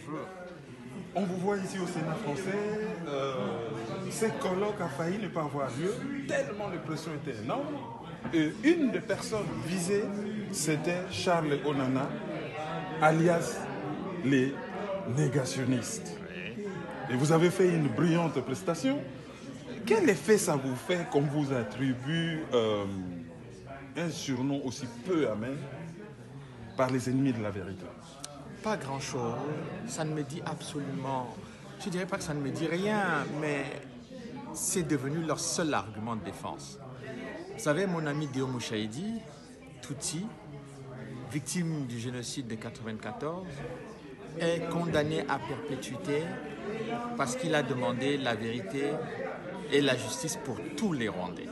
Bonjour. On vous voit ici au Sénat français. Ce colloque a failli ne pas avoir lieu, tellement les pressions étaient énormes. Et une des personnes visées, c'était Charles Onana, alias les négationnistes. Et vous avez fait une brillante prestation. Quel effet ça vous fait qu'on vous attribue un surnom aussi peu amer par les ennemis de la vérité? Pas grand-chose. Ça ne me dit absolument... Je dirais pas que ça ne me dit rien, mais c'est devenu leur seul argument de défense. Vous savez, mon ami Guillaume Mouchaïdi, Tutsi, victime du génocide de 1994, est condamné à perpétuité parce qu'il a demandé la vérité et la justice pour tous les Rwandais.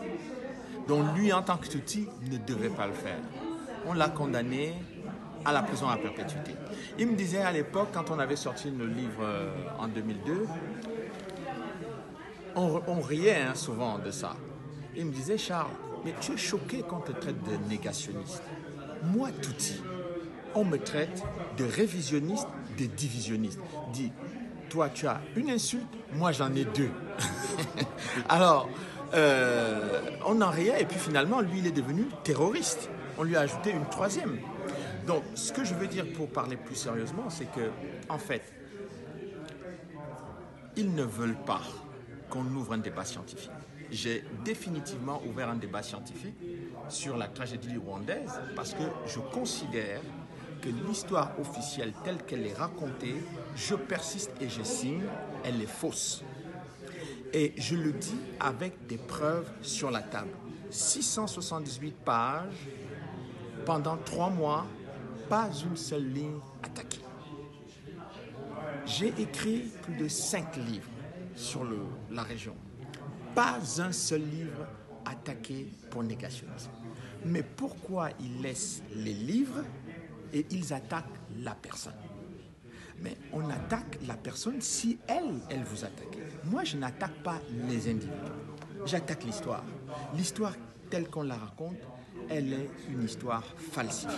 Donc lui, en tant que Tutsi, ne devait pas le faire. On l'a condamné à la prison à perpétuité. Il me disait à l'époque, quand on avait sorti le livre en 2002, on riait souvent de ça. Il me disait, Charles, mais tu es choqué qu'on te traite de négationniste. Moi, Tutsi, on me traite de révisionniste, de divisionniste. Dis, toi, tu as une insulte, moi, j'en ai deux. Alors, on en riait et puis finalement, lui, il est devenu terroriste. On lui a ajouté une troisième. Donc, ce que je veux dire pour parler plus sérieusement, c'est que, en fait, ils ne veulent pas qu'on ouvre un débat scientifique. J'ai définitivement ouvert un débat scientifique sur la tragédie rwandaise parce que je considère que l'histoire officielle telle qu'elle est racontée, je persiste et je signe, elle est fausse. Et je le dis avec des preuves sur la table. 678 pages, pendant 3 mois, pas une seule ligne attaquée. J'ai écrit plus de 5 livres sur la région. Pas un seul livre attaqué pour négationnisme. Mais pourquoi ils laissent les livres et ils attaquent la personne? Mais on attaque la personne si elle vous attaque. Moi, je n'attaque pas les individus. J'attaque l'histoire. L'histoire telle qu'on la raconte, elle est une histoire falsifiée.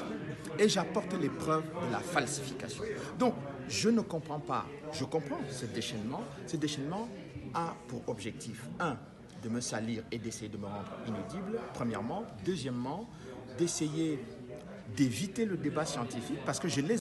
Et j'apporte les preuves de la falsification. Donc, je ne comprends pas. Je comprends ce déchaînement. Ce déchaînement a pour objectif, 1, de me salir et d'essayer de me rendre inaudible, premièrement. Deuxièmement, d'essayer d'éviter le débat scientifique parce que je les